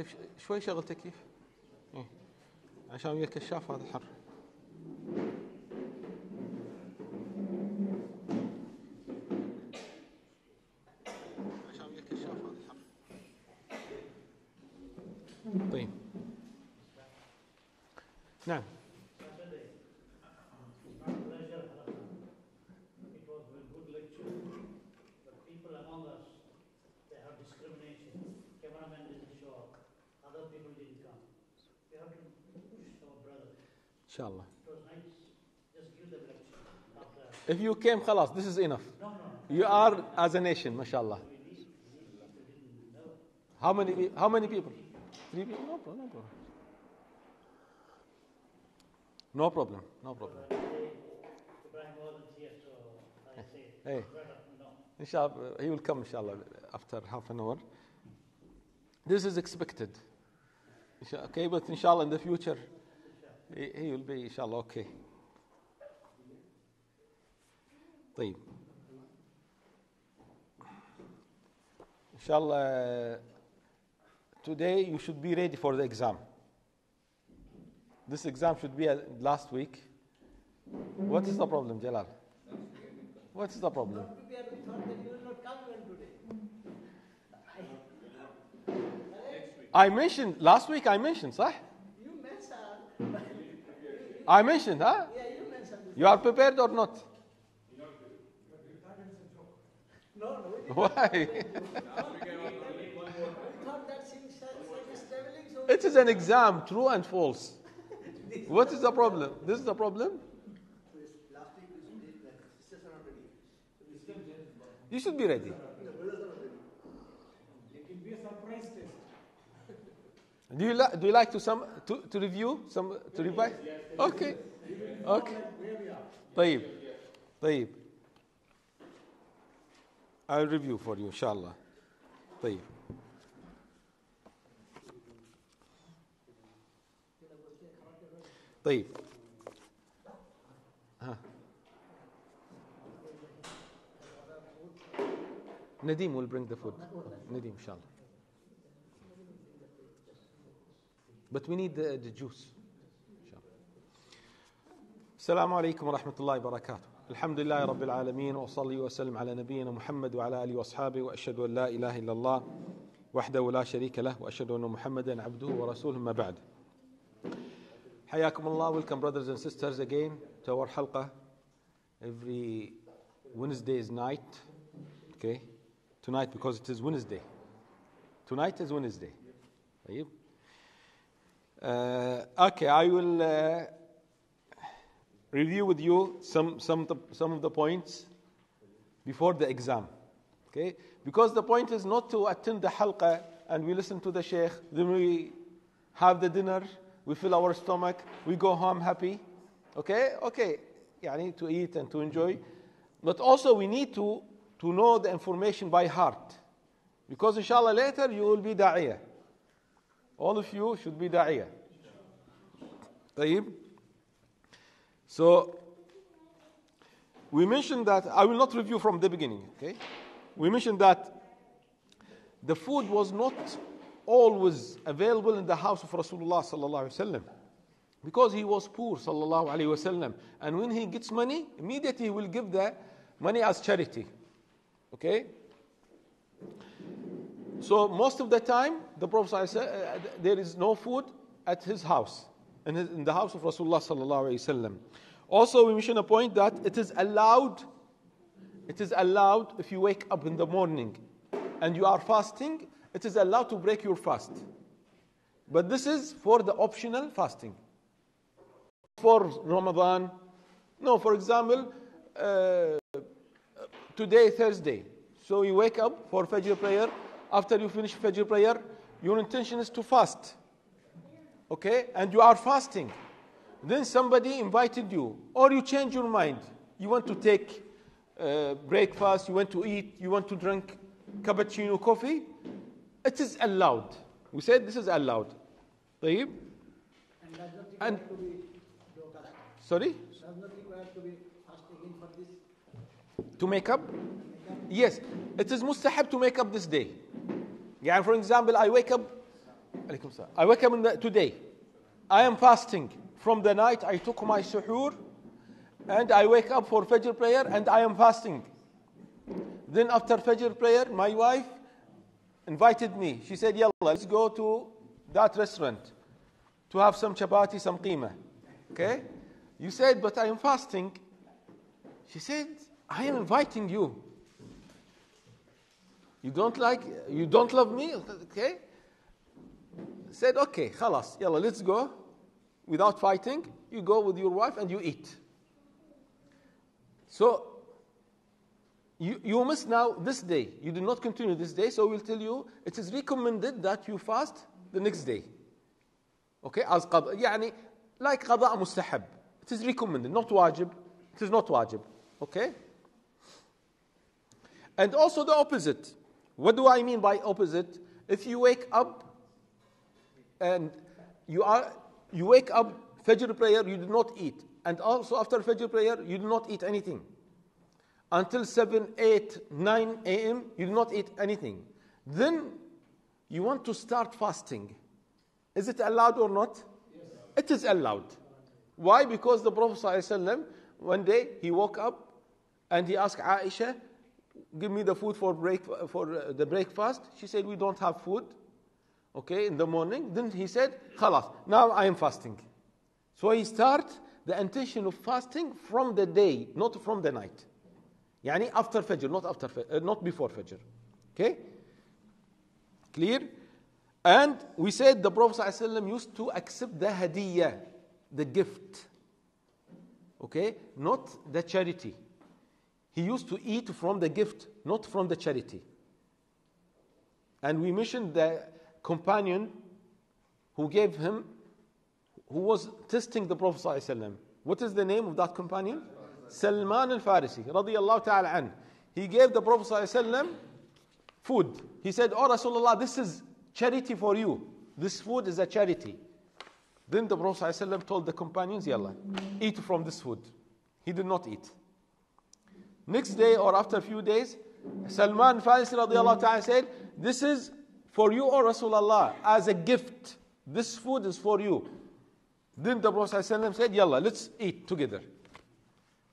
سيف شوي شغل تكييف عشان ويا الكشاف هذا حر. عشان ويا الكشاف هذا حر. طيب نعم. Inshallah. If you came, khalas, this is enough. You are as a nation, mashallah. How many people? 3 people? No problem. No problem. Hey. Inshallah, he will come, inshallah, after half an hour. This is expected. Okay, but inshallah in the future, he will be inshallah okay. طيب. Inshallah, today you should be ready for the exam. This exam should be last week. What is the problem, Jalal? What is the problem? I mentioned last week. I mentioned, sah? You mentioned. I mentioned, huh? Yeah, you mentioned. You are prepared or not? No. Why? We thought that since is traveling, so It is an exam, true and false. What is the problem? This is the problem? last week sisters are not ready. You should be ready. It will be a surprise test. Do you like to review to revise? Okay. طيب. I'll review for you, inshallah. طيب. طيب. Nadeem will bring the food. Nadeem, inshallah. But we need the juice. السلام عليكم ورحمة الله وبركاته. الحمد لله رب العالمين وأصلي وسلم على نبينا محمد وعلى آله وأصحابه وأشهد أن لا إله إلا الله وحده لا شريك له وأشهد أن محمدا عبده ورسوله ما بعد. حياكم الله. Welcome brothers and sisters again to our halqa every Wednesday's night. Okay, tonight because it is Wednesday. Tonight is Wednesday. طيب. Okay, I will review with you some of the points before the exam. Okay, because the point is not to attend the halqa and we listen to the sheikh, then we have the dinner, we fill our stomach, we go home happy. Okay, يعني to eat and to enjoy, but also we need to know the information by heart, because inshallah later you will be da'iyah. All of you should be da'iyah. طيب. So we mentioned that I will not review from the beginning. Okay, we mentioned that the food was not always available in the house of Rasulullah sallallahu alaihi wasallam, because he was poor sallallahu alaihi wasallam, and when he gets money, immediately he will give the money as charity. Okay. So most of the time, the Prophet said there is no food at his house, in the house of Rasulullah sallallahu alaihi wasallam. Also, we mention a point that it is allowed if you wake up in the morning and you are fasting, it is allowed to break your fast. But this is for the optional fasting. For Ramadan, no, for example, today Thursday, so you wake up for Fajr prayer. After you finish Fajr prayer, your intention is to fast. Okay? And you are fasting. Then somebody invited you, or you change your mind. You want to take breakfast, you want to eat, you want to drink cappuccino, coffee. It is allowed. We said this is allowed. طيب? And sorry? Does not require to be fasting in for this. To make up? Yes. It is mustahab to make up this day. Yeah, for example, I wake up Alaykum salam. I wake up today. I am fasting. From the night I took my suhoor and I wake up for Fajr prayer and I am fasting. Then after Fajr prayer, my wife invited me. She said, Yalla, let's go to that restaurant to have some chapati, some qeema. Okay? You said, but I am fasting. She said, I am inviting you. You don't love me? Okay? Said, okay, khalas, yalla, let's go. Without fighting, you go with your wife and you eat. So, you must now, this day, you do not continue this day, so we'll tell you, it is recommended that you fast the next day. Okay, as qada, يعني, like qada mustahab. It is recommended, not wajib. It is not wajib. Okay? And also the opposite. What do I mean by opposite? If you wake up and you wake up, Fajr prayer, you do not eat. And also after Fajr prayer, you do not eat anything. Until 7, 8, 9 a.m., you do not eat anything. Then you want to start fasting. Is it allowed or not? Yes. It is allowed. Why? Because the Prophet ﷺ, one day he woke up and he asked Aisha, give me the food for the breakfast. She said, we don't have food. Okay, in the morning. Then he said, khalas, now I am fasting. So he started the intention of fasting from the day, not from the night. Yani after Fajr, not before Fajr. Okay? Clear? And we said the Prophet ﷺ used to accept the hadiyah, the gift. Okay? Not the charity. He used to eat from the gift, not from the charity. And we mentioned the companion who was testing the Prophet ﷺ. What is the name of that companion? Salman al-Farisi, radiyallahu ta'ala an. He gave the Prophet ﷺ food. He said, oh Rasulullah, this is charity for you. This food is a charity. Then the Prophet ﷺ told the companions, Yalla, eat from this food. He did not eat. Next day or after a few days, Salman al-Farisi radiyallahu ta'ala said, this is for you, O Rasulullah, as a gift. This food is for you. Then the Prophet ﷺ said, Yalla, let's eat together.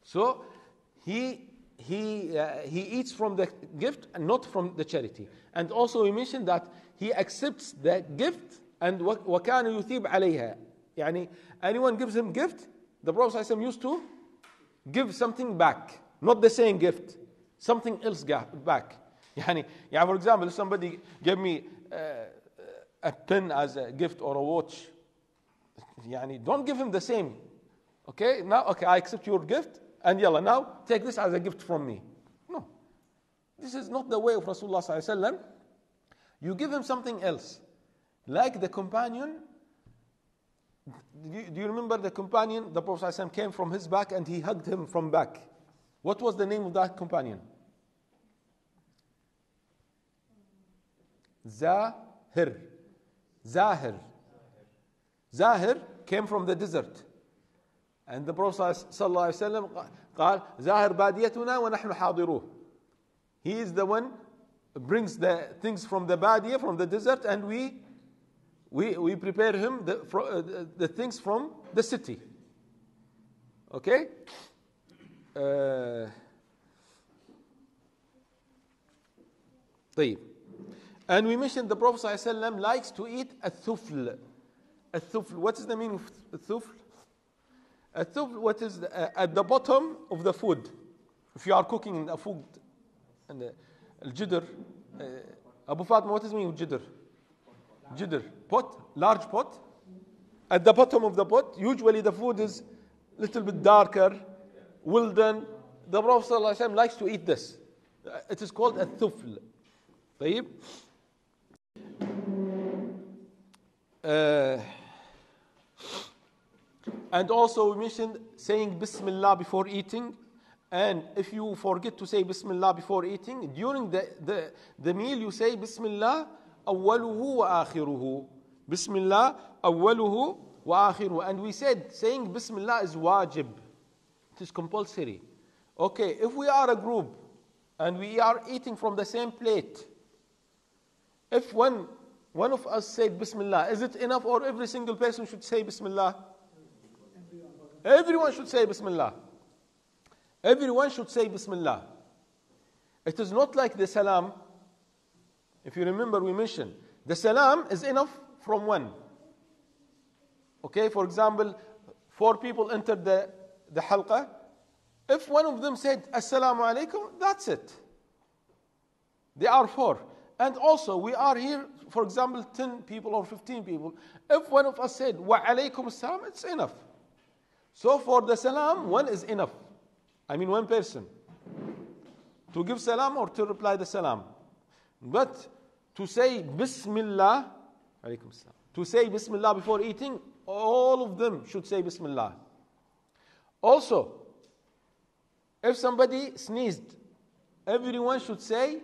So he eats from the gift and not from the charity. And also we mentioned that he accepts the gift and وَكَانَ يُثِيبُ عَلَيْهَا. Yani anyone gives him gift, the Prophet ﷺ used to give something back. Not the same gift, something else back. Yani, for example, if somebody gave me a pen as a gift or a watch, yani, don't give him the same. Okay, now, okay, I accept your gift, and yalla, now take this as a gift from me. No, this is not the way of Rasulullah sallallahu alaihi wasallam. You give him something else, like the companion. Do you remember the companion? The Prophet sallallahu alaihi wasallam came from his back and he hugged him from back. What was the name of that companion? Zahir. Zahir came from the desert. And the Prophet sallallahu alaihi wasallam قال زاهر باديتنا ونحن حاضروه. He is the one who brings the things from the badia, from the desert, and we prepare him the things from the city. Okay? طيب. And we mentioned the Prophet ﷺ likes to eat الثفل. الثفل. What is the meaning of الثفل? الثفل, what is at the bottom of the food. If you are cooking a food, and الجدر. Abu Fatima, what is the meaning of jidr? Jidr. Pot, large pot. At the bottom of the pot, usually the food is a little bit darker, well done. The Prophet ﷺ likes to eat this. It is called الثفل. طيب. And also we mentioned saying Bismillah before eating. And if you forget to say Bismillah before eating, during the meal you say Bismillah awwaluhu wa akhiruhu. Bismillah awwaluhu wa akhiruhu. And we said saying Bismillah is wajib. It is compulsory. Okay, if we are a group and we are eating from the same plate, if one one of us said Bismillah, is it enough or every single person should say Bismillah? Everyone should say Bismillah. Everyone should say Bismillah. It is not like the Salam. If you remember, we mentioned the Salam is enough from one. Okay, for example, 4 people entered the halqa. If one of them said Assalamu alaikum, that's it. They are 4. And also, we are here, for example, 10 people or 15 people. If one of us said Wa alaikum assalam, it's enough. So for the Salam, one is enough. I mean, one person to give Salam or to reply the Salam. But to say Bismillah, alaikum assalam, to say Bismillah before eating, all of them should say Bismillah. Also, if somebody sneezed, everyone should say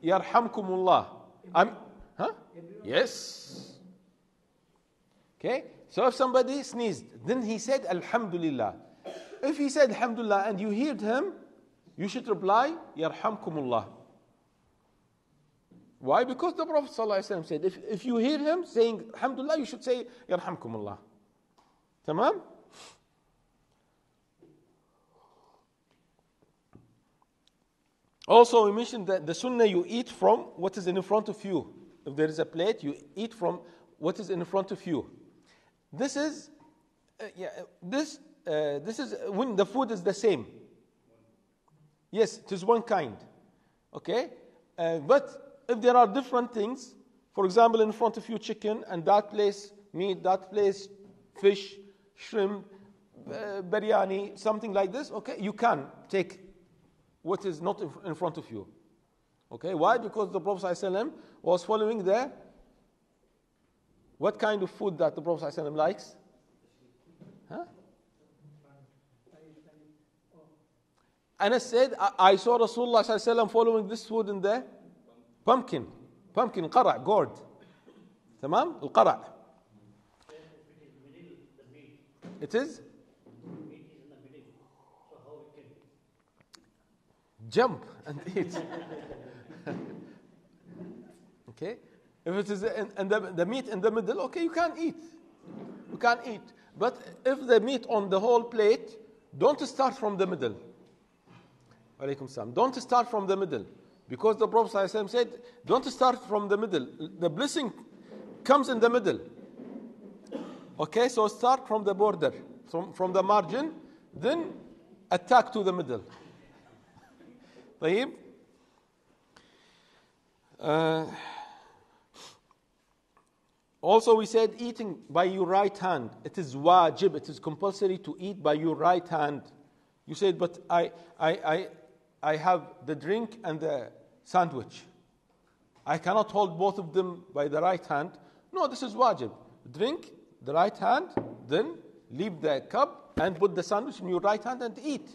Yarhamkumullah. Yes. Okay. So if somebody sneezed, then he said Alhamdulillah. If he said Alhamdulillah and you heard him, you should reply Yarhamkumullah. Why? Because the Prophet ﷺ said, if you hear him saying Alhamdulillah, you should say Yarhamkumullah. Tamam? Also, we mentioned that the sunnah, you eat from what is in front of you. If there is a plate, you eat from what is in front of you. This is when the food is the same. Yes, it is one kind. Okay? But if there are different things, for example, in front of you chicken, and that place meat, that place fish, shrimp, biryani, something like this, okay, you can take what is not in front of you. Okay, why? Because the Prophet ﷺ was following what kind of food that the Prophet ﷺ likes? Huh? Anas said, I saw Rasulullah ﷺ following this food in the pumpkin, qara', gourd. Tamam? Al-qara'. It is? Jump and eat. Okay? If it is and the meat in the middle, okay, you can eat. You can eat. But if the meat on the whole plate, don't start from the middle. Alaykum salam. Don't start from the middle. Because the Prophet ﷺ said, don't start from the middle. The blessing comes in the middle. Okay, so start from the border, from the margin, then attack to the middle. طيب. Also we said eating by your right hand. It is wajib, it is compulsory to eat by your right hand. You said, but I have the drink and the sandwich. I cannot hold both of them by the right hand. No, this is wajib. Drink the right hand, then leave the cup and put the sandwich in your right hand and eat.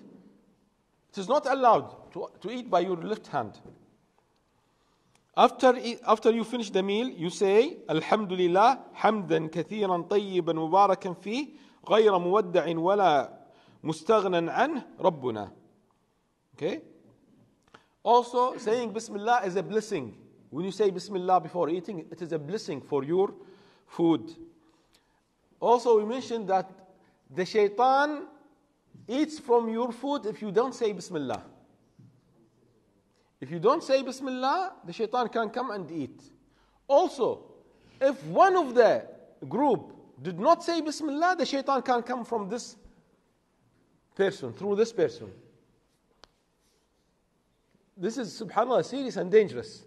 It is not allowed to eat by your left hand. After you finish the meal, you say, Alhamdulillah, hamdan kathiran tayyiban mubarakan fi, ghayra muwadda'in wala mustaghnan anh, Rabbuna. Okay? Also, saying Bismillah is a blessing. When you say Bismillah before eating, it is a blessing for your food. Also, we mentioned that the shaitan eats from your food if you don't say Bismillah. If you don't say Bismillah, the shaitan can come and eat. Also, if one of the group did not say Bismillah, the shaitan can come from this person, through this person. This is, subhanAllah, serious and dangerous.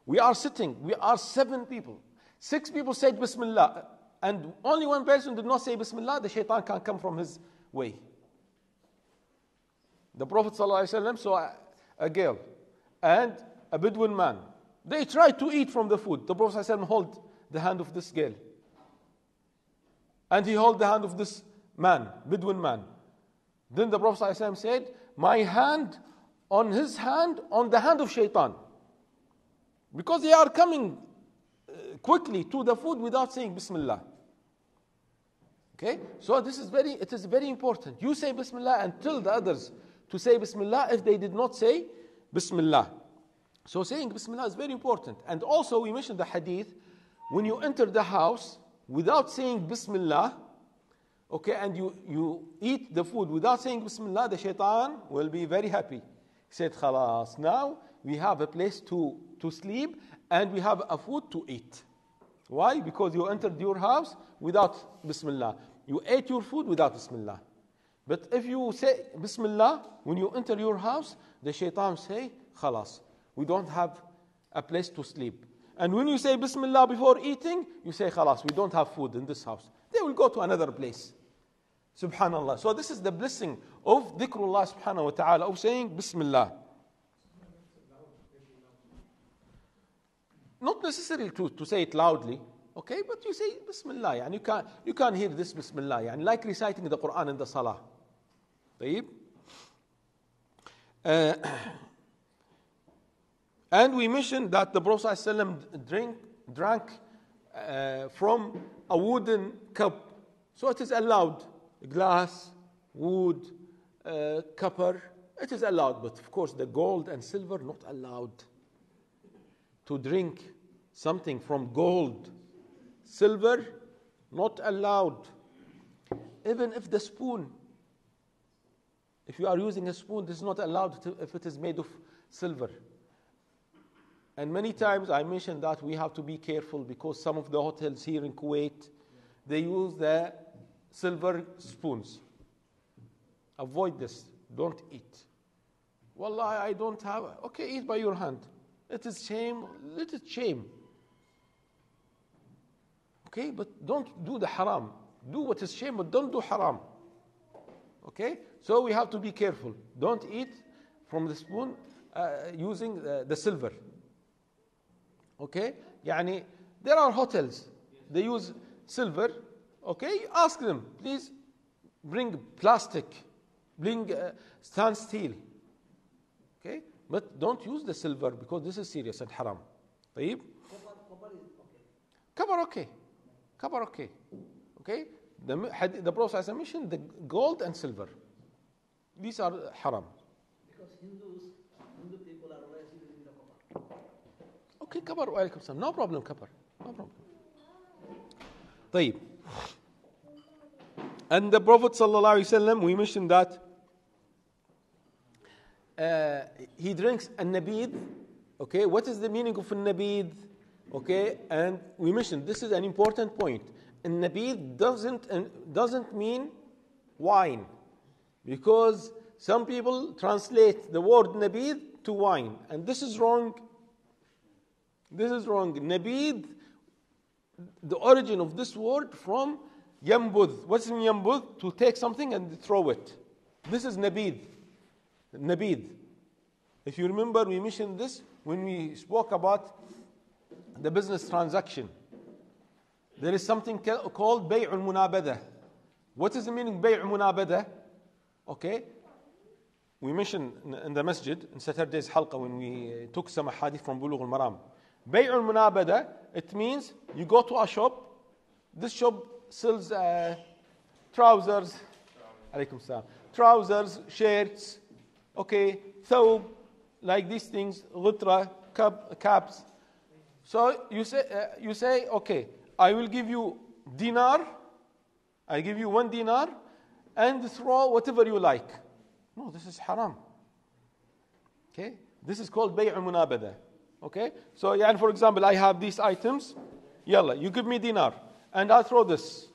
We are sitting, we are 7 people. 6 people said Bismillah, and only one person did not say Bismillah, the shaitan can come from his way. The Prophet ﷺ saw a girl and a Bedouin man. They tried to eat from the food. The Prophet ﷺ held the hand of this girl. And he held the hand of this man, Bedouin man. Then the Prophet ﷺ said, my hand on his hand, on the hand of shaitan. Because they are coming quickly to the food without saying Bismillah. Okay? So it is very important. You say Bismillah and tell the others to say Bismillah if they did not say Bismillah. So saying Bismillah is very important. And also we mentioned the hadith when you enter the house without saying Bismillah, okay, and you eat the food without saying Bismillah, the shaitan will be very happy. He said, Khalas, now we have a place to sleep and we have a food to eat. Why? Because you entered your house without Bismillah. You ate your food without Bismillah. But if you say Bismillah when you enter your house, the shaitan say, Khalas, we don't have a place to sleep. And when you say Bismillah before eating, you say, Khalas, we don't have food in this house. They will go to another place. Subhanallah. So this is the blessing of dhikrullah subhanahu wa ta'ala, of saying Bismillah. Not necessarily to say it loudly, okay, but you say Bismillah. And you can hear this Bismillah, and like reciting the Quran in the Salah. طيب. And we mentioned that the Prophet ﷺ drank from a wooden cup. So it is allowed. Glass, wood, copper, it is allowed. But of course the gold and silver not allowed. To drink something from gold, silver, not allowed. Even if the spoon, if you are using a spoon, this is not allowed if it is made of silver. And many times I mentioned that we have to be careful because some of the hotels here in Kuwait, they use the silver spoons. Avoid this. Don't eat. Wallah, I don't have. Okay, eat by your hand. It is shame. It is shame. Okay, but don't do the haram. Do what is shame, but don't do haram. Okay, so we have to be careful. Don't eat from the spoon using the silver. Okay, يعني there are hotels, they use silver. Okay, ask them, please bring plastic, bring stand steel. Okay, but don't use the silver because this is serious and haram. طيب. Copper okay. Copper okay. Okay. The Prophet mentioned the gold and silver. These are haram. Because Hindu people are always using the copper. Okay, copper, welcome some. No problem, copper. No problem. طيب. And the Prophet ﷺ, we mentioned that he drinks a nabid. Okay, what is the meaning of a nabid? Okay, and we mentioned this is an important point. A nabid doesn't mean wine, because some people translate the word nabid to wine, and this is wrong. This is wrong. Nabid, the origin of this word from yambud. What's in yambud? To take something and throw it. This is nabid. Nabid. If you remember, we mentioned this when we spoke about the business transaction. There is something called bay'ul munabada. What is the meaning bay'ul munabada? Okay. We mentioned in the masjid, in Saturday's halqa, when we took some hadith from Bulugh al-Maram. Bay'ul munabada, it means you go to a shop. This shop sells trousers. Alaykum salam. Trousers, shirts, okay, thawb, like these things, ghutra, caps. So you say, okay, I will give you dinar. I give you 1 dinar, and throw whatever you like. No, this is haram. Okay, this is called bay'ul munabada. Okay, so for example, I have these items. Yalla, you give me dinar, and I throw this.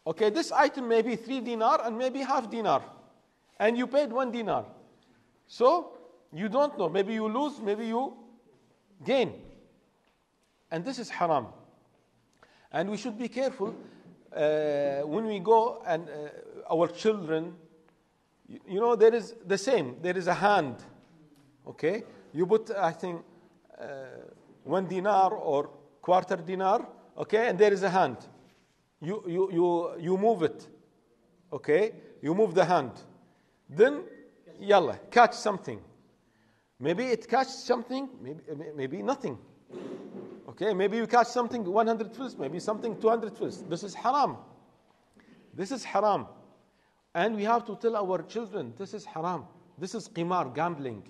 Okay, this item may be 3 dinar and maybe half dinar, and you paid 1 dinar. So you don't know. Maybe you lose, maybe you gain, and this is haram. And we should be careful when we go and our children. You know, there is the same. There is a hand. Okay, you put, I think, 1 dinar or quarter dinar. Okay, and there is a hand. You move it. Okay, you move the hand. Then, yalla, catch something. Maybe it catch something. Maybe nothing. Okay, maybe you catch something 100 fils. Maybe something 200 fils. This is haram. This is haram. And we have to tell our children, this is haram. This is qimar, gambling.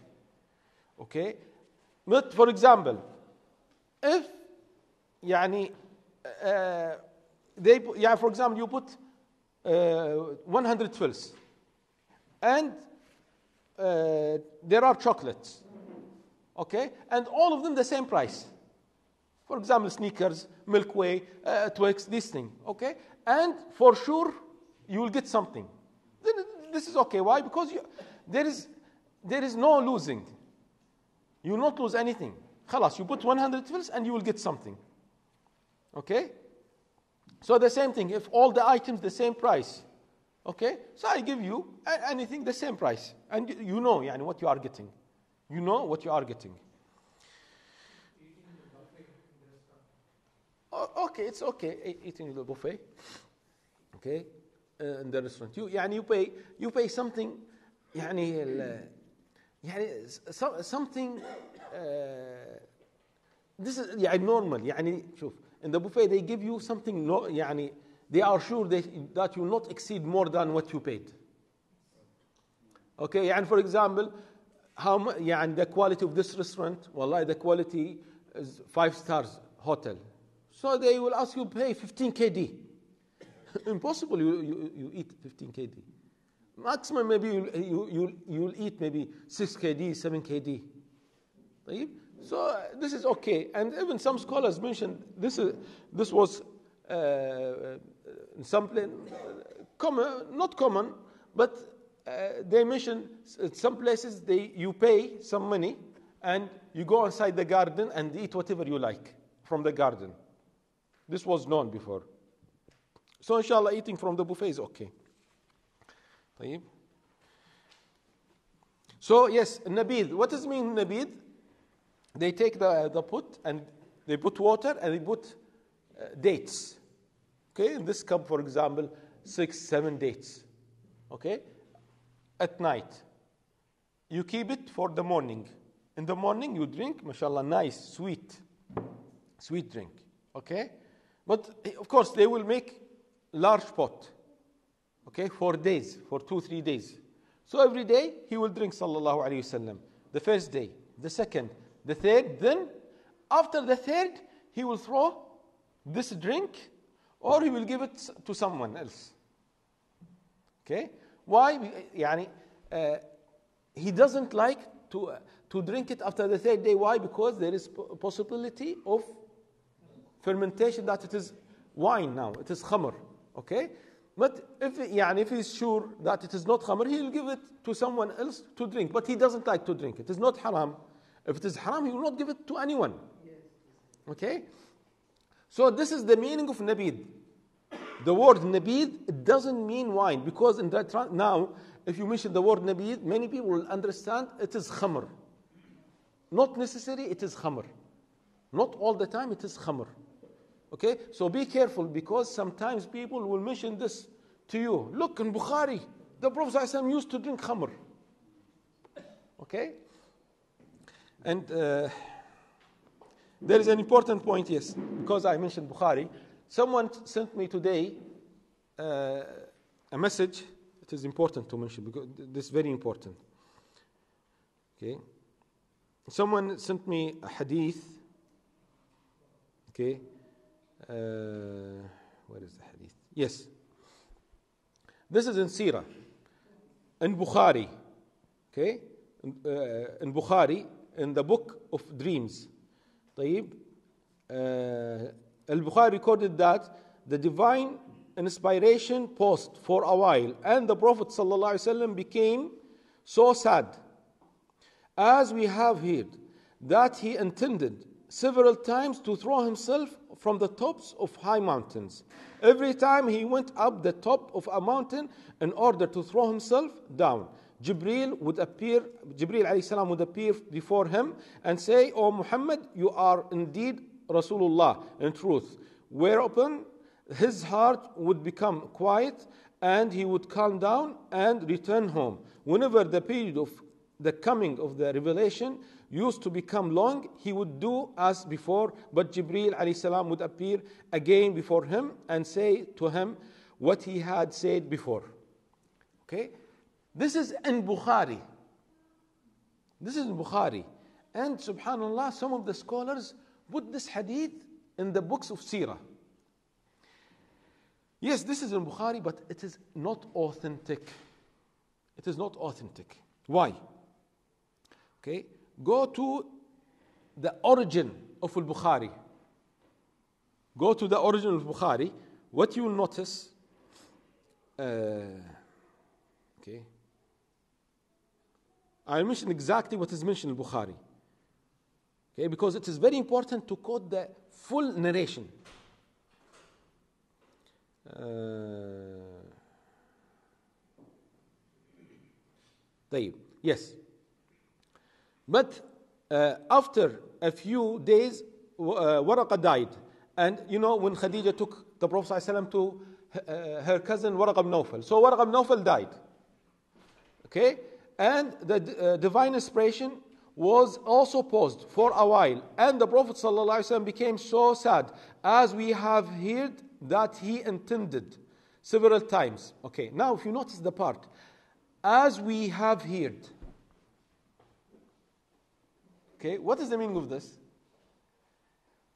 Okay? But for example, if يعني they yeah, for example, you put 100 fills, and there are chocolates, okay, and all of them the same price. For example, Snickers, Milky Way, Twix, this thing, okay, and for sure you will get something. Then this is okay. Why? Because there is no losing. You will not lose anything. Khalas, you put 100 fills and you will get something. Okay? So the same thing, if all the items the same price, okay? So I give you anything the same price. And you know yani, what you are getting. You know what you are getting. Okay, it's okay eating the buffet. Okay? In the restaurant. You pay something يعني something this is يعني normal يعني شوف in the buffet they give you something يعني they are sure that you will not exceed more than what you paid. Okay, يعني for example يعني the quality of this restaurant والله the quality is 5 stars hotel, so they will ask you pay 15 KD. Impossible you eat 15 KD. Maximum maybe you'll eat maybe 6 KD, 7 KD. So this is okay. And even some scholars mentioned this was some common, not common, but they mentioned some places you pay some money and you go inside the garden and eat whatever you like from the garden. This was known before. So inshallah eating from the buffet is okay. So yes, nabid. What does it mean nabid? They take the pot and they put water and they put dates. Okay, in this cup, for example, 6, 7 dates. Okay, at night. You keep it for the morning. In the morning you drink, mashallah, nice, sweet drink. Okay, but of course they will make large pot. Okay, for days, for 2-3 days. So every day he will drink sallallahu alayhi wasallam. The first day, the second, the third. Then after the third, he will throw this drink, or he will give it to someone else. Okay, why? Yani, he doesn't like to drink it after the third day. Why? Because there is possibility of fermentation, that it is wine now, it is khamr. Okay. But if he's sure that it is not khamr, he will give it to someone else to drink. But he doesn't like to drink. It is not haram. If it is haram, he will not give it to anyone. Okay? So this is the meaning of nabid. The word nabid, it doesn't mean wine. Because in that now, if you mention the word nabid, many people will understand it is khamr. Not necessarily it is khamr. Not all the time it is khamr. Okay, so be careful, because sometimes people will mention this to you. Look, in Bukhari, the Prophet ﷺ used to drink khamr. Okay? And there is an important point, yes, because I mentioned Bukhari. Someone sent me today a message. It is important to mention, because this is very important. Okay? Someone sent me a hadith. Okay? Where is the hadith? Yes. This is in Sirah, in Bukhari. Okay? In Bukhari, in the book of dreams. Al-Bukhari recorded that the divine inspiration paused for a while, and the Prophet ﷺ became so sad, as we have heard, that he intended several times to throw himself from the tops of high mountains. Every time he went up the top of a mountain in order to throw himself down, Jibreel alayhi salam would appear before him and say, "O Muhammad, you are indeed Rasulullah in truth." Whereupon his heart would become quiet and he would calm down and return home. Whenever the period of the coming of the revelation used to become long, he would do as before, but Jibreel alayhi salam would appear again before him and say to him what he had said before. Okay? This is in Bukhari. This is in Bukhari. And subhanallah, some of the scholars put this hadith in the books of Sirah. Yes, this is in Bukhari, but it is not authentic. It is not authentic. Why? Okay, go to the origin of al-Bukhari. Go to the origin of Bukhari. What you will notice, okay, I'll mention exactly what is mentioned in Bukhari. Okay, because it is very important to quote the full narration. Yes. But after a few days, Waraqa died. And you know, when Khadija took the Prophet ﷺ to her cousin Waraqa ibn Nawfal. So Waraqa ibn Nawfal died. Okay? And the divine inspiration was also paused for a while. And the Prophet ﷺ became so sad, as we have heard that he intended several times. Okay, now if you notice the part, as we have heard. Okay, what is the meaning of this?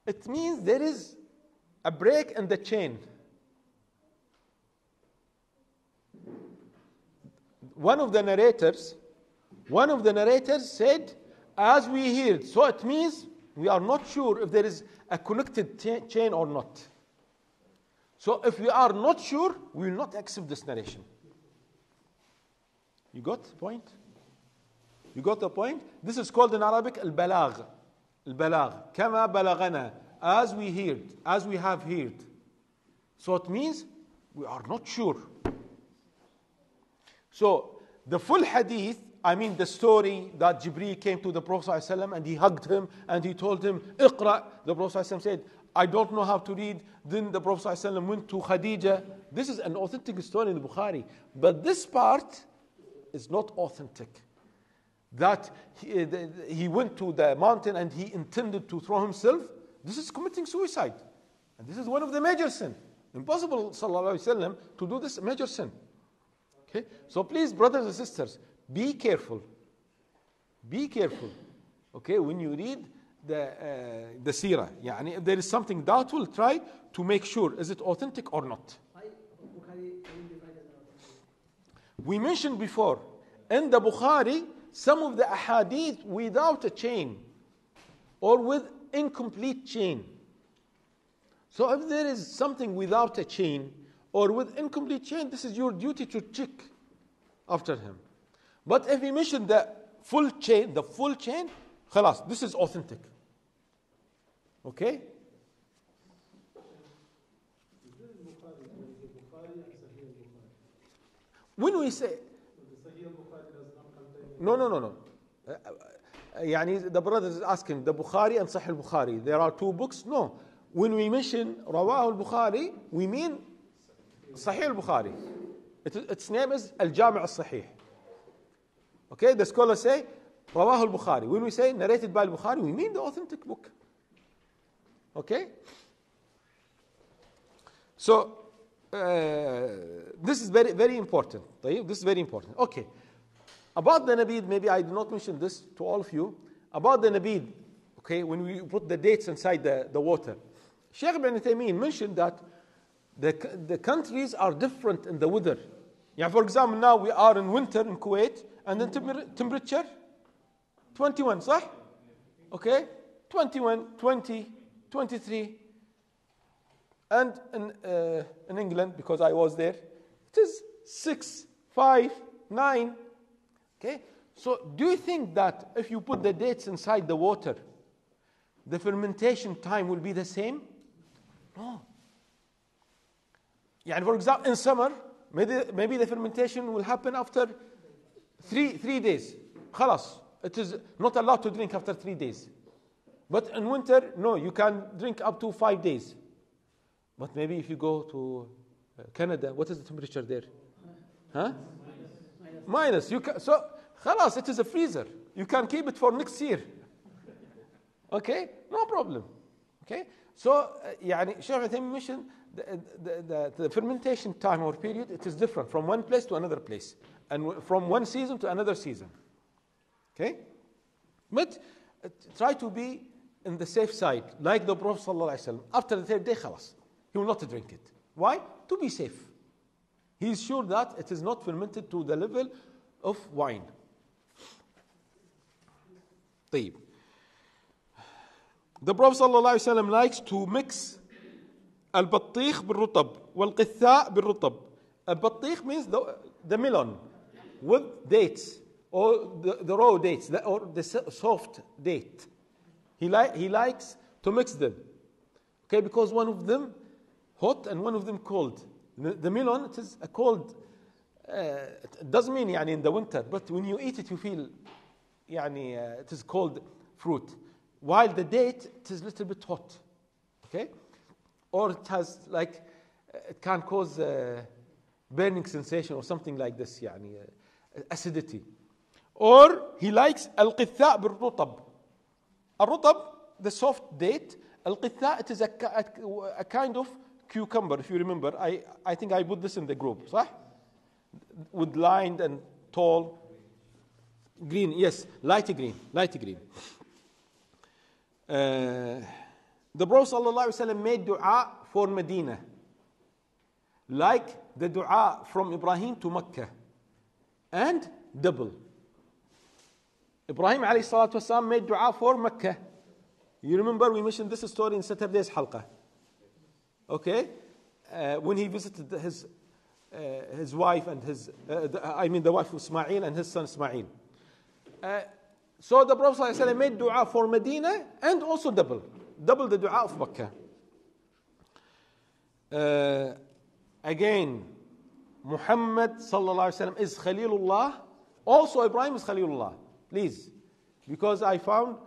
It means there is a break in the chain. One of the narrators said, as we heard. So it means we are not sure if there is a connected chain or not. So if we are not sure, we will not accept this narration. You got the point? You got the point? This is called in Arabic al-balagh. Al-balagh. Kama balagana. As we heard. As we have heard. So it means we are not sure. So the full hadith, I mean the story that Jibreel came to the Prophet ﷺ and he hugged him and he told him, Iqra. The Prophet ﷺ said, I don't know how to read. Then the Prophet ﷺ went to Khadija. This is an authentic story in the Bukhari. But this part is not authentic. That he went to the mountain and he intended to throw himself. This is committing suicide. And this is one of the major sins. Impossible, sallallahu alaihi wasallam, to do this major sin. Okay? So please, brothers and sisters, be careful. Be careful. Okay, when you read the seerah. Yani if there is something doubtful, try to make sure, is it authentic or not? We mentioned before, in the Bukhari, some of the ahadith without a chain or with incomplete chain. So if there is something without a chain or with incomplete chain, this is your duty to check after him. But if we mention the full chain, khalas, this is authentic. Okay? When we say no. Yani the brother is asking, the Bukhari and Sahih al-Bukhari, there are two books? No. When we mention Rawah al-Bukhari, we mean Sahih al-Bukhari. Its name is Al-Jami' al-Sahih. Okay, the scholars say Rawah al-Bukhari. When we say narrated by al-Bukhari, we mean the authentic book. Okay? So, this is very, very important. This is very important. Okay. About the nabid, maybe I did not mention this to all of you. About the nabid, okay, when we put the dates inside the water. Shaykh ibn Taymiyyah mentioned that the countries are different in the weather. Yeah, for example, now we are in winter in Kuwait, and the temperature 21, صح? Okay, 21, 20, 23. And in England, because I was there, it is 6, 5, 9. Okay, so do you think that if you put the dates inside the water, the fermentation time will be the same? No. Yeah, for example, in summer, maybe the fermentation will happen after three days. Khalas, it is not allowed to drink after 3 days. But in winter, no, you can drink up to 5 days. But maybe if you go to Canada, what is the temperature there? Huh? Minus. So, khalas, it is a freezer. You can keep it for next year. Okay? No problem. Okay? So, يعني Shaykh Uthaymeen mentioned the fermentation time or period, it is different from one place to another place. And from one season to another season. Okay? But try to be in the safe side, like the Prophet ﷺ. After the third day, khalas, he will not drink it. Why? To be safe. He is sure that it is not fermented to the level of wine. طيب. The Prophet ﷺ likes to mix البطيخ بالرطب والقثاء بالرطب. البطيخ means the melon with dates, or the raw dates, or the soft date. He likes to mix them. Okay, because one of them hot and one of them cold. The melon, it is a cold. It doesn't mean يعني in the winter, but when you eat it, you feel يعني it is cold fruit. While the date, it is a little bit hot. Okay, or it has like it can cause burning sensation or something like this, يعني acidity. Or he likes القثاء بالرطب. الرطب, the soft date. القثاء, it is a kind of cucumber, if you remember. I think I put this in the group, صح? With lined and tall green, yes, light green. The Prophet ﷺ made dua for Medina, like the dua from Ibrahim to Mecca, and double. Ibrahim alayhi salatu wasalam made dua for Mecca. You remember we mentioned this story in Saturday's halqa. Okay, when he visited his wife and the wife of Ismail and his son Ismail. So the Prophet ﷺ made dua for Medina and also double the dua of Mecca. Again, Muhammad sallallahu alaihi wasallam is Khalilullah. Also Ibrahim is Khalilullah. Please, because I found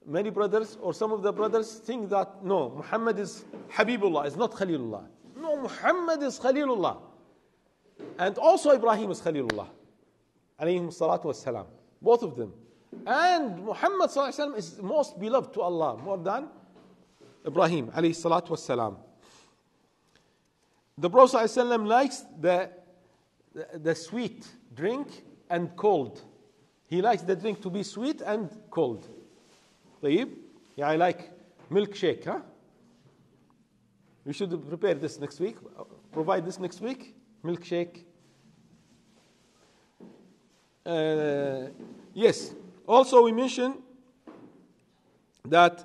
many brothers or some of the brothers think that no, Muhammad is Habibullah, is not Khalilullah. No, Muhammad is Khalilullah. And also Ibrahim is Khalilullah. Alayhim salatu wassalam. Both of them. And Muhammad sallallahu alaihi wasallam is most beloved to Allah, more than Ibrahim alayhi salatu wassalam. The Prophet sallallahu alaihi wasallam likes the sweet drink and cold. He likes the drink to be sweet and cold. طيب? Yeah, I like milkshake, huh? We should prepare this next week. Provide this next week. Milkshake. Yes. Also, we mentioned that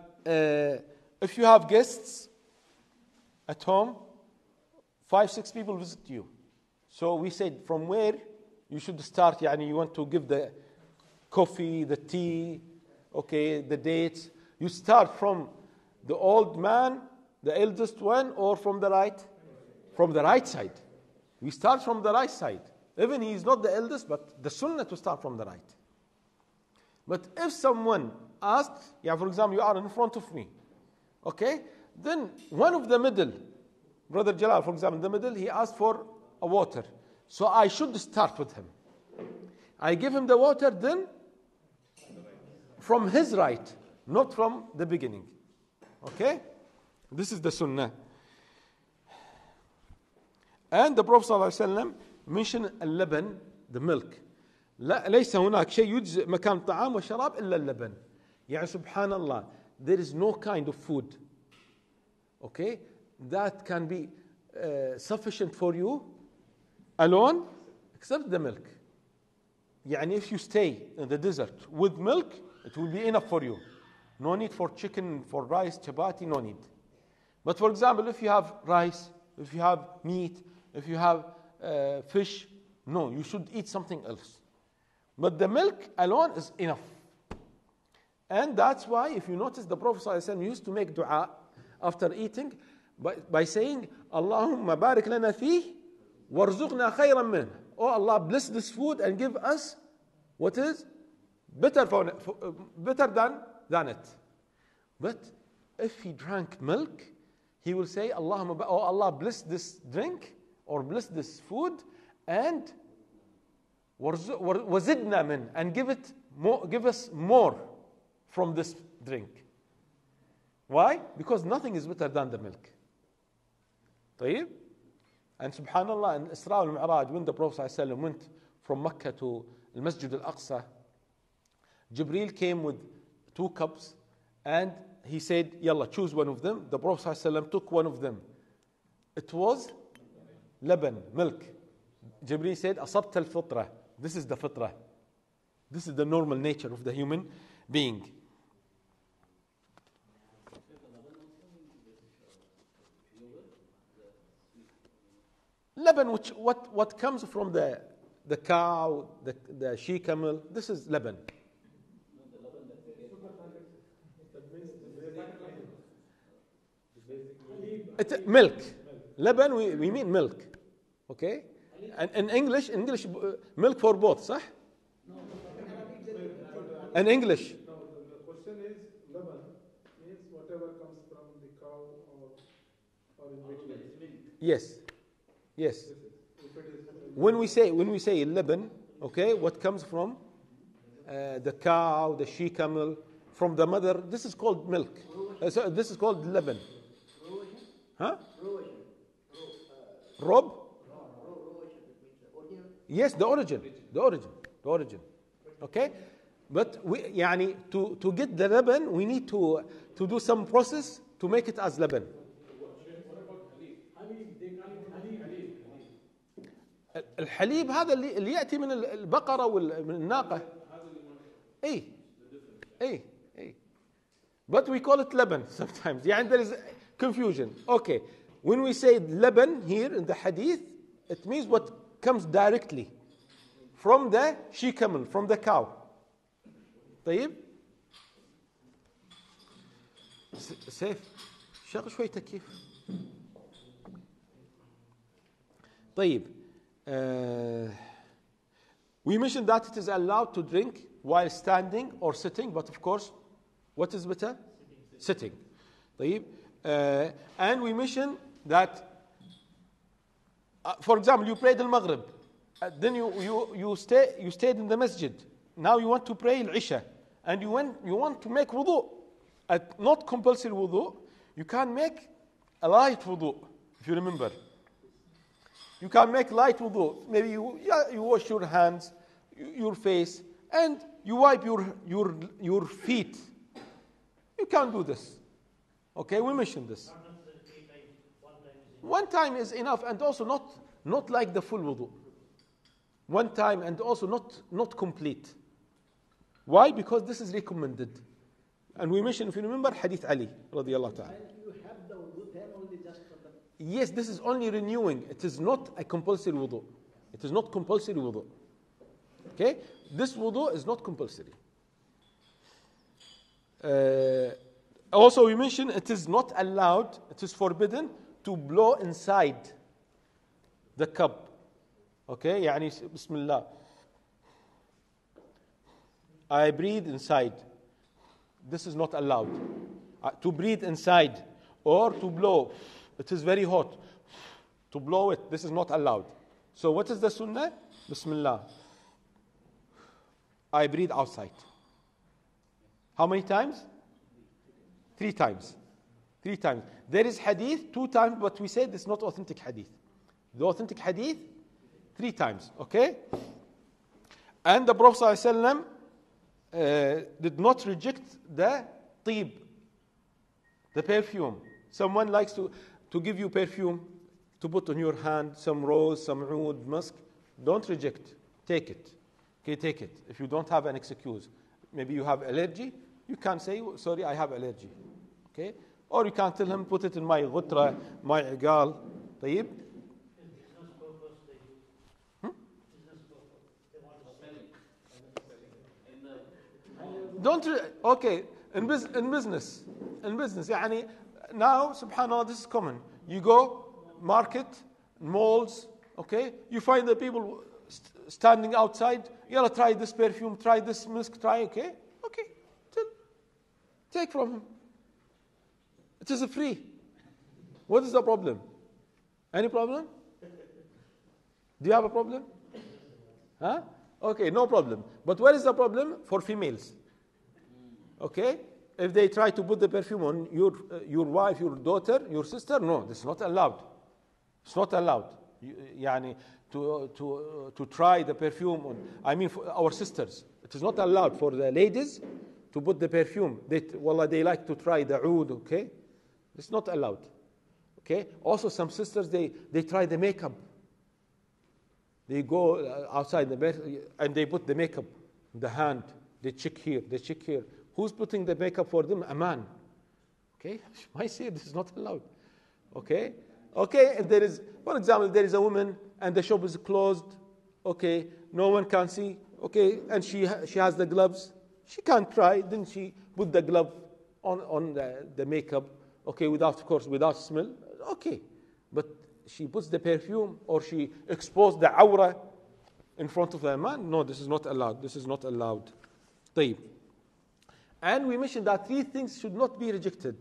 if you have guests at home, 5-6 people visit you. So we said from where you should start. Yani you want to give the coffee, the tea, okay, the dates. You start from the old man, the eldest one, or from the right? From the right side. We start from the right side. Even he is not the eldest, but the sunnah to start from the right. But if someone asks, for example, you are in front of me, okay, then one of the middle, Brother Jalal, for example, in the middle, he asked for a water. So I should start with him. I give him the water, then from his right, not from the beginning. Okay? This is the sunnah. And the Prophet ﷺ mentioned اللبن, the milk. لا ليس هناك شيء يجزئ مكان الطعام والشراب إلا اللبن. يعني سبحان الله, there is no kind of food, okay, that can be sufficient for you alone except the milk. يعني if you stay in the desert with milk, it will be enough for you. No need for chicken, for rice, chapati, no need. But for example, if you have rice, if you have meat, if you have fish, no, you should eat something else. But the milk alone is enough. And that's why, if you notice, the Prophet ﷺ used to make dua after eating by saying, Allahumma barik lana fih warzuqna khayran minh. Oh Allah, bless this food and give us what is better than it. But if he drank milk, he will say, Allahumma, oh Allah, bless this drink or bless this food and wazidna min, and give us more from this drink. Why? Because nothing is better than the milk. طيب? And subhanallah, in Isra al-Mi'raj, when the Prophet ﷺ went from Mecca to the Masjid al-Aqsa, Jibreel came with 2 cups and he said, Yalla, choose one of them. The Prophet ﷺ took one of them. It was laban, milk. Jibreel said, Asabta al-fitra. This is the fitra. This is the normal nature of the human being. Laban, what comes from the cow, the she camel, this is laban. It's milk. Laban, we mean milk. Okay? And in English, milk for both, صح? In English. No, the question is laban means whatever comes from the cow or in between. Yes. When we say laban, okay, what comes from the cow, the she camel, from the mother, this is called milk. So this is called laban. Huh? Rob? Yes, the origin. Okay? But we, to get the laban, we need to do some process to make it as laban. الحليب هذا اللي يأتي من البقرة ومن الناقة. اي But we call it laban sometimes. There is confusion. Okay. When we say laban here in the hadith, it means what comes directly from the she camel, from the cow. طيب سيف شغل شوي تكييف. طيب we mentioned that it is allowed to drink while standing or sitting, but of course what is better? Sitting. طيب and we mentioned that for example you prayed al-Maghrib, then you stayed in the masjid. Now you want to pray al-Isha, and you want to make wudu, not compulsory wudu. You can make a light wudu, if you remember. You can make light wudu. Maybe you wash your hands, your face, and you wipe your feet. You can do this. Okay, we mentioned this. One time is enough, and also not like the full wudu. One time, and also not complete. Why? Because this is recommended. And we mentioned, if you remember, Hadith Ali radiyallahu ta'ala. You have the wudu then only just for the... Yes, this is only renewing. It is not a compulsory wudu. It is not compulsory wudu. Okay? This wudu is not compulsory. Also, we mentioned it is not allowed, it is forbidden to blow inside the cup. Okay? يعني Bismillah. I breathe inside. This is not allowed. To breathe inside or to blow. It is very hot. To blow it, this is not allowed. So what is the sunnah? Bismillah. I breathe outside. How many times? 3 times. 3 times. There is hadith 2 times, but we said it's not authentic hadith. The authentic hadith 3 times. Okay? And the Prophet ﷺ did not reject the tib, the perfume. Someone likes to give you perfume to put on your hand, some rose, some oud, musk. Don't reject. Take it. Okay, take it. If you don't have an excuse, maybe you have allergy, you can say, sorry, I have allergy. Okay? Or you can tell him, put it in my ghutra, my igal. طيب? Okay, in business, يعني now, subhanAllah, this is common. You go, market, malls, okay, you find the people standing outside, yalla, try this perfume, try this musk, okay, take from him. It is free. What is the problem? Any problem? Do you have a problem? Huh? Okay, no problem. But where is the problem? For females. Okay? If they try to put the perfume on your wife, your daughter, your sister, no, this is not allowed. It's not allowed. يعني to try the perfume on, I mean, for our sisters. It is not allowed for the ladies to put the perfume. They like to try the oud, okay? It's not allowed. Okay? Also, some sisters, they try the makeup. They go outside the bed and they put the makeup in the hand. They check here, they check here. Who's putting the makeup for them? A man. Okay? I say this is not allowed. Okay? Okay, if there is, for example, if there is a woman and the shop is closed, okay, no one can see, okay, and she has the gloves, she can't try, then she put the glove on the makeup, okay, of course, without smell, okay. But she puts the perfume or she exposed the awra in front of a man, no, this is not allowed. This is not allowed. طيب. And we mentioned that 3 things should not be rejected.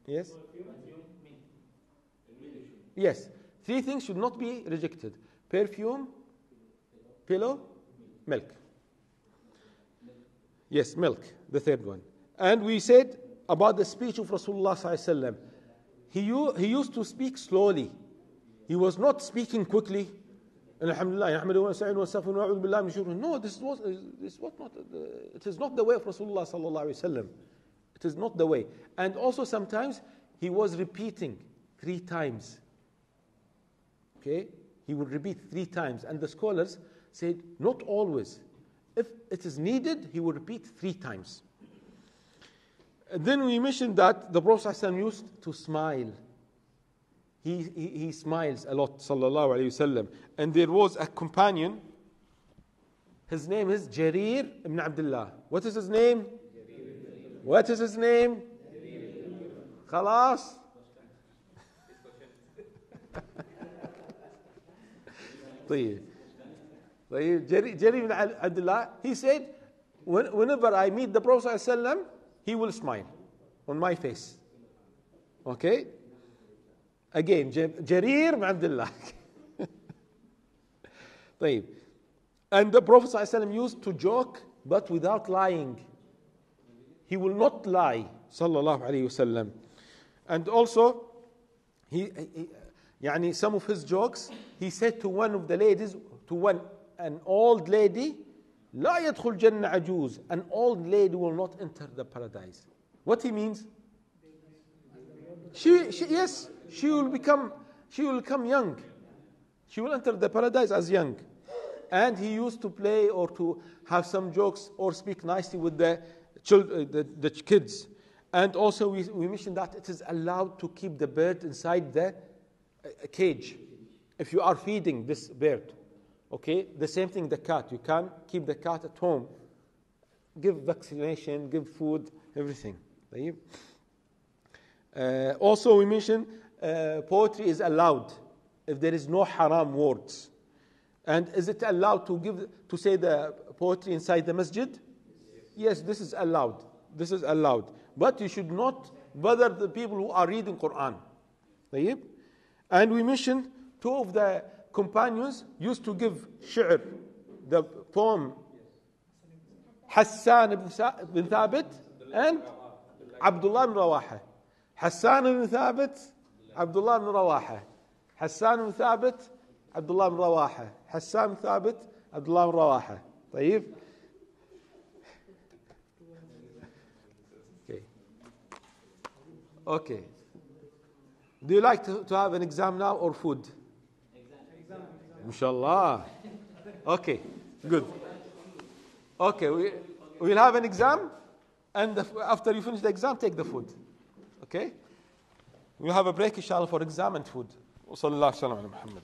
Yes? Yes. 3 things should not be rejected. Perfume, pillow, milk. Yes, milk, the 3rd one. And we said about the speech of Rasulullah sallallahu alaihi wasallam. He used to speak slowly. He was not speaking quickly. Alhamdulillah, no, this was not. It is not the way of Rasulullah sallallahu alaihi wasallam. It is not the way. And also sometimes he was repeating 3 times. Okay? He would repeat 3 times. And the scholars said, not always. If it is needed, he would repeat 3 times. And then we mentioned that the Prophet ﷺ used to smile. He smiles a lot, sallallahu alayhi wasallam. And there was a companion, his name is Jarir ibn Abdullah. What is his name? What is his name? Khalas. Jarir ibn Abdullah, he said, whenever I meet the Prophet ﷺ, he will smile on my face. Okay? Again, Jarir ibn Abdullah. And the Prophet ﷺ used to joke, but without lying. He will not lie, sallallahu alayhi wasallam. And also, some of his jokes, he said to one of the ladies, an old lady, لا يدخل جنة عجوز. An old lady will not enter the paradise. What he means? She will become young. She will enter the paradise as young. And he used to play or to have some jokes or speak nicely with the kids. And also we mentioned that it is allowed to keep the bird inside the cage. If you are feeding this bird, okay, the same thing the cat. You can keep the cat at home. Give vaccination, give food, everything. Also we mentioned poetry is allowed if there is no haram words. And is it allowed to say the poetry inside the masjid? Yes, this is allowed. This is allowed. But you should not bother the people who are reading Quran. And we mentioned 2 of the companions used to give shi'r, the poem, Hassan ibn Thabit and Abdullah ibn Rawaha. Hassan ibn Thabit, Abdullah ibn Rawaha. Hassan ibn Thabit, Abdullah ibn Rawaha. Hassan ibn Thabit, Abdullah ibn Rawaha. طيب. Okay. Do you like to have an exam now or food? Exam. Inshallah. Okay, good. Okay, we'll have an exam, and after you finish the exam, take the food. Okay? We'll have a break, inshallah, for exam and food. وصلى الله وسلم على محمد.